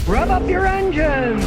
Rev up your engines!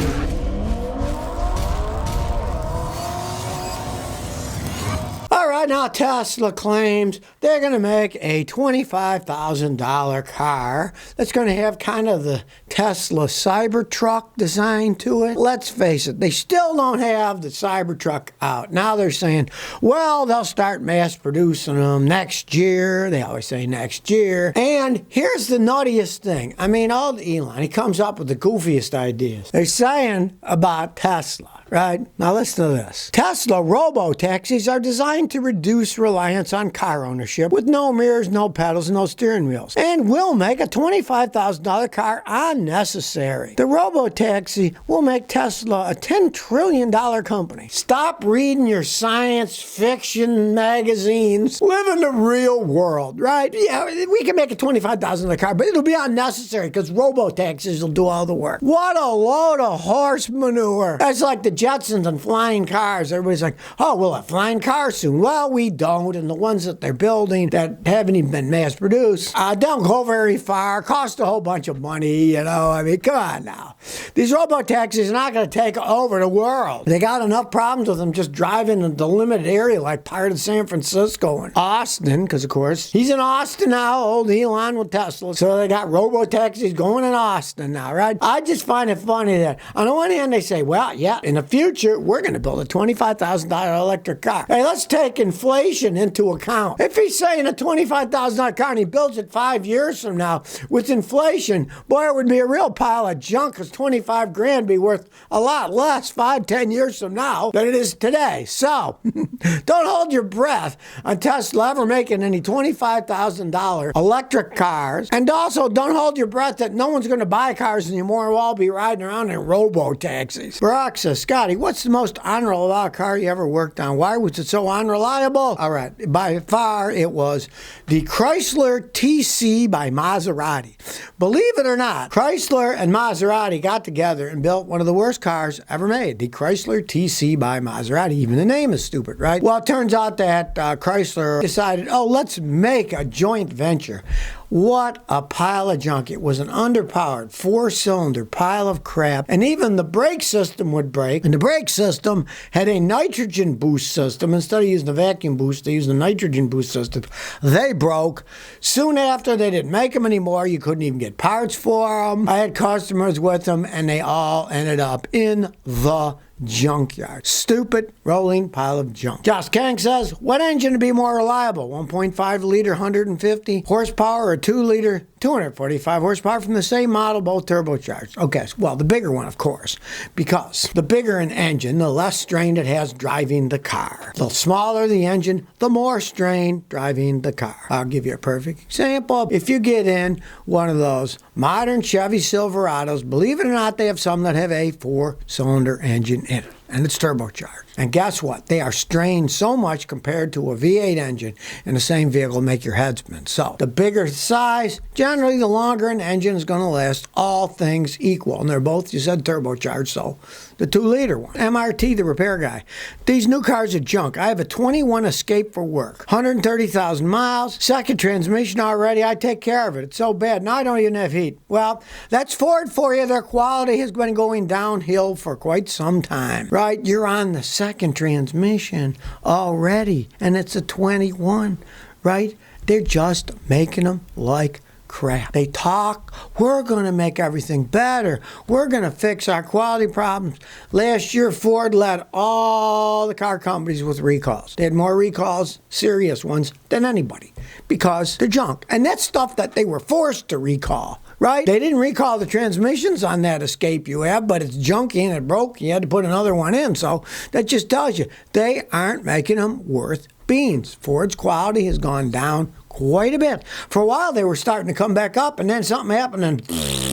All right, now Tesla claims they're going to make a $25,000 car that's going to have kind of the Tesla Cybertruck design to it. Let's face it, they still don't have the Cybertruck out. Now they're saying, well, they'll start mass producing them next year. They always say next year. And here's the nuttiest thing. I mean, old Elon, he comes up with the goofiest ideas. They're saying about Tesla. Right? Now listen to this. Tesla robo-taxis are designed to reduce reliance on car ownership with no mirrors, no pedals, no steering wheels, and will make a $25,000 car unnecessary. The robo-taxi will make Tesla a $10 trillion company. Stop reading your science fiction magazines. Live in the real world, right? Yeah, we can make a $25,000 car, but it'll be unnecessary because robo-taxis will do all the work. What a load of horse manure. That's like the Jetsons and flying cars. Everybody's like, oh, we'll have flying cars soon. Well, we don't. And the ones that they're building that haven't even been mass produced don't go very far, cost a whole bunch of money, you know. I mean, come on now. These robo-taxis are not going to take over the world. They got enough problems with them just driving in the limited area like part of San Francisco and Austin, because, of course, he's in Austin now, old Elon with Tesla. So they got robo-taxis going in Austin now, right? I just find it funny that on the one hand they say, well, yeah, in the future, we're going to build a $25,000 electric car. Hey, let's take inflation into account. If he's saying a $25,000 car and he builds it 5 years from now with inflation, boy, it would be a real pile of junk because 25 grand be worth a lot less 5-10 years from now than it is today. So, don't hold your breath on Tesla ever making any $25,000 electric cars. And also, don't hold your breath that no one's going to buy cars anymore. We'll all be riding around in robo-taxis. Barack says, Scotty, what's the most unreliable car you ever worked on? Why was it so unreliable? All right, by far it was the Chrysler TC by Maserati. Believe it or not, Chrysler and Maserati got together and built one of the worst cars ever made, the Chrysler TC by Maserati. Even the name is stupid, right? Well, it turns out that Chrysler decided, oh, let's make a joint venture. What a pile of junk. It was an underpowered 4-cylinder pile of crap. And even the brake system would break. And the brake system had a nitrogen boost system. Instead of using a vacuum boost, they used a nitrogen boost system. They broke. Soon after, they didn't make them anymore. You couldn't even get parts for them. I had customers with them, and they all ended up in the junkyard. Stupid rolling pile of junk. Josh Kang says, what engine to be more reliable? 1.5 liter, 150 horsepower, or 2 liter, 245 horsepower from the same model, both turbocharged? Okay, well, the bigger one, of course, because the bigger an engine, the less strain it has driving the car. The smaller the engine, the more strain driving the car. I'll give you a perfect example. If you get in one of those modern Chevy Silverados, believe it or not, they have some that have a 4-cylinder engine in it, and it's turbocharged. And guess what? They are strained so much compared to a V8 engine in the same vehicle, make your head spin. So the bigger the size, generally the longer an engine is going to last, all things equal. And they're both, you said, turbocharged, so the 2-liter one. MRT, the repair guy. These new cars are junk. I have a 21 Escape for work. 130,000 miles, second transmission already. I take care of it. It's so bad. Now I don't even have heat. Well, that's Ford for you. Their quality has been going downhill for quite some time. Right? You're on the second transmission already, and it's a 21, right? They're just making them like crap. They talk, we're going to make everything better. We're going to fix our quality problems. Last year, Ford led all the car companies with recalls. They had more recalls, serious ones, than anybody because they're junk. And that's stuff that they were forced to recall. Right? They didn't recall the transmissions on that Escape you have, but it's junky and it broke. You had to put another one in. So that just tells you they aren't making them worth beans. Ford's quality has gone down quite a bit. For a while, they were starting to come back up, and then something happened, and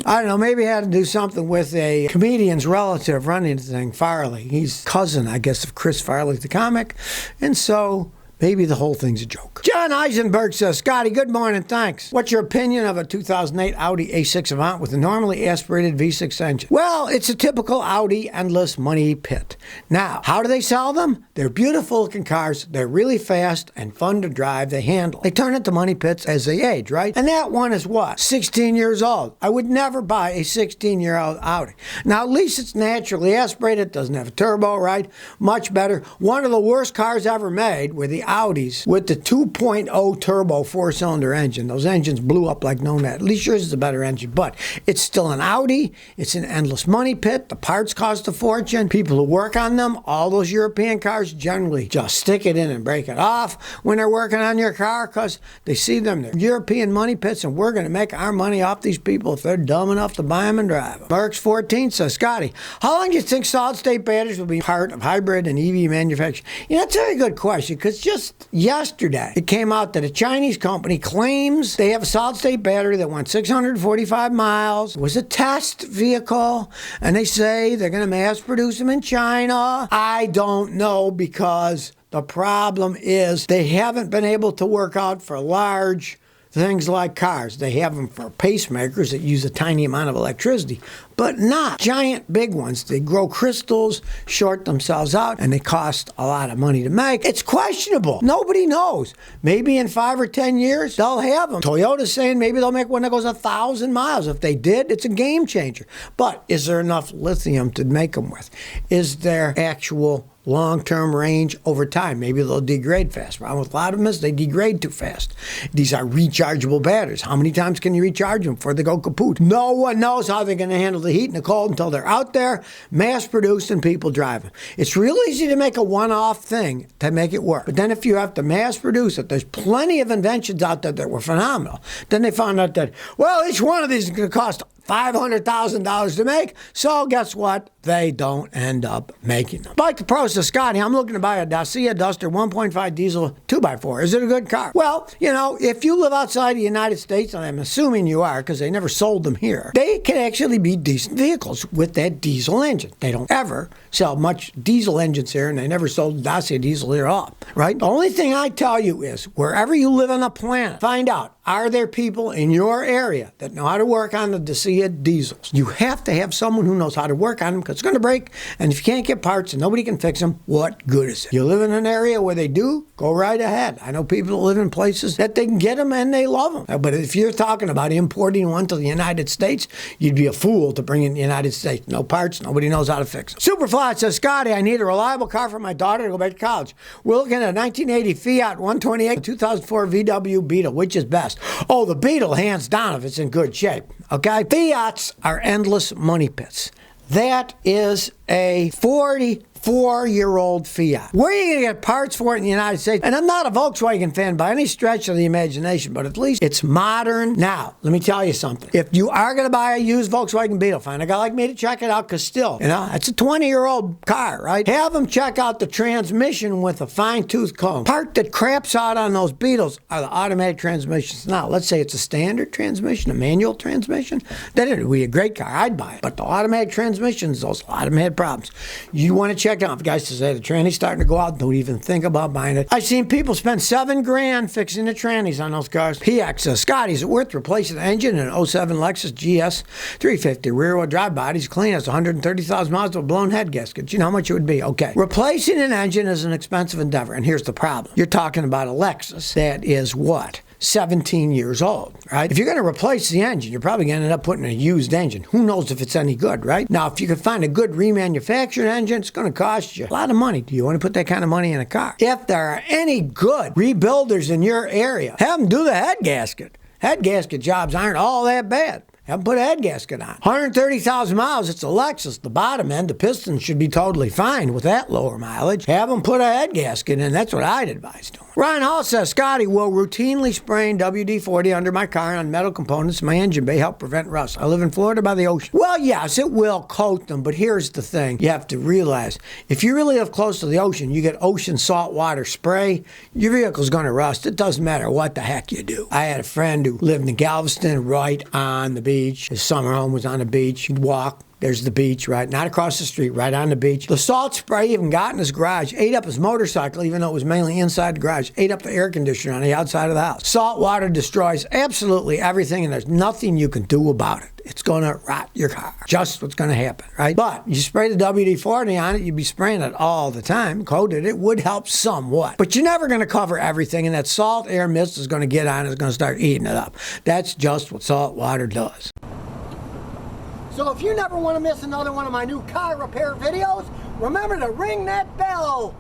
I don't know, maybe it had to do something with a comedian's relative running the thing, Farley. He's cousin, I guess, of Chris Farley, the comic. And so maybe the whole thing's a joke. John Eisenberg says, Scotty, good morning, thanks. What's your opinion of a 2008 Audi A6 Avant with a normally aspirated V6 engine? Well, it's a typical Audi endless money pit. Now, how do they sell them? They're beautiful looking cars. They're really fast and fun to drive. They handle. They turn into money pits as they age, right? And that one is what? 16 years old. I would never buy a 16-year-old Audi. Now, at least it's naturally aspirated. Doesn't have a turbo, right? Much better. One of the worst cars ever made were the Audis with the 2.0 turbo four-cylinder engine. Those engines blew up like no net. At least yours is a better engine, but it's still an Audi. It's an endless money pit. The parts cost a fortune. People who work on them, all those European cars generally just stick it in and break it off when they're working on your car because they see them. They're European money pits, and we're going to make our money off these people if they're dumb enough to buy them and drive them. Merck's 14 says, Scotty, how long do you think solid-state batteries will be part of hybrid and EV manufacturing? You know, that's a very good question because just yesterday it came out that a Chinese company claims they have a solid-state battery that went 645 miles, was a test vehicle, and they say they're going to mass produce them in China. I don't know because the problem is they haven't been able to work out for large things like cars. They have them for pacemakers that use a tiny amount of electricity, but not giant big ones. They grow crystals, short themselves out, and they cost a lot of money to make. It's questionable. Nobody knows. Maybe in 5 or 10 years, they'll have them. Toyota's saying maybe they'll make one that goes 1,000 miles. If they did, it's a game changer. But is there enough lithium to make them with? Is there actual long-term range over time? Maybe they'll degrade fast. Problem with a lot of them is they degrade too fast. These are rechargeable batteries. How many times can you recharge them before they go kaput? No one knows how they're going to handle the heat and the cold until they're out there, mass-produced, and people drive them. It's real easy to make a one-off thing to make it work. But then if you have to mass-produce it, there's plenty of inventions out there that were phenomenal. Then they found out that, well, each one of these is going to cost $500,000 to make, so guess what? They don't end up making them. Like the Pro says, Scotty, I'm looking to buy a Dacia Duster 1.5 diesel 2x4. Is it a good car? Well, you know, if you live outside the United States, and I'm assuming you are because they never sold them here, they can actually be decent vehicles with that diesel engine. They don't ever sell much diesel engines here, and they never sold Dacia diesel here at all, right? The only thing I tell you is, wherever you live on the planet, find out, are there people in your area that know how to work on the Dacia diesels? You have to have someone who knows how to work on them because it's going to break, and if you can't get parts and nobody can fix them, what good is it? You live in an area where they do, go right ahead. I know people that live in places that they can get them and they love them. But if you're talking about importing one to the United States, you'd be a fool to bring in the United States. No parts, nobody knows how to fix them. Superfly says, Scotty, I need a reliable car for my daughter to go back to college. We're looking at a 1980 Fiat 128, 2004 VW Beetle. Which is best? Oh, the Beetle, hands down, if it's in good shape. Okay? Fiats are endless money pits. That is a 44-year-old Fiat. Where are you going to get parts for it in the United States? And I'm not a Volkswagen fan by any stretch of the imagination, but at least it's modern. Now, let me tell you something. If you are going to buy a used Volkswagen Beetle, find a guy like me to check it out, because still, you know, it's a 20-year-old car, right? Have them check out the transmission with a fine-tooth comb. Part that craps out on those Beetles are the automatic transmissions. Now, let's say it's a standard transmission, a manual transmission. Then it would be a great car. I'd buy it. But the automatic transmissions, those, a lot of them had problems. You want to check out. If guys to say the tranny's starting to go out, don't even think about buying it. I've seen people spend $7,000 fixing the trannies on those cars. PX says, Scotty, is it worth replacing the engine in an 07 Lexus GS 350 rear-wheel drive body's clean as 130,000 miles with a blown head gasket? You know how much it would be? Okay. Replacing an engine is an expensive endeavor, and here's the problem. You're talking about a Lexus that is what? 17 years old, right? If you're going to replace the engine, you're probably going to end up putting a used engine. Who knows if it's any good, right? Now, if you can find a good remanufactured engine, it's going to cost you a lot of money. Do you want to put that kind of money in a car? If there are any good rebuilders in your area, have them do the head gasket. Head gasket jobs aren't all that bad. Have them put a head gasket on. 130,000 miles, it's a Lexus. The bottom end, the piston should be totally fine with that lower mileage. Have them put a head gasket in. That's what I'd advise doing. Ryan Hall says, Scotty, will routinely spraying WD-40 under my car on metal components in my engine bay help prevent rust? I live in Florida by the ocean. Well, yes, it will coat them, but here's the thing. You have to realize, if you really live close to the ocean, you get ocean salt water spray, your vehicle's going to rust. It doesn't matter what the heck you do. I had a friend who lived in Galveston right on the beach. His summer home was on the beach. He'd walk There's the beach, right? Not across the street, right on the beach. The salt spray even got in his garage, ate up his motorcycle, even though it was mainly inside the garage, ate up the air conditioner on the outside of the house. Salt water destroys absolutely everything, and there's nothing you can do about it. It's going to rot your car. Just what's going to happen, right? But you spray the WD-40 on it, you'd be spraying it all the time, coated. It would help somewhat. But you're never going to cover everything, and that salt air mist is going to get on it. It's going to start eating it up. That's just what salt water does. So if you never want to miss another one of my new car repair videos, remember to ring that bell.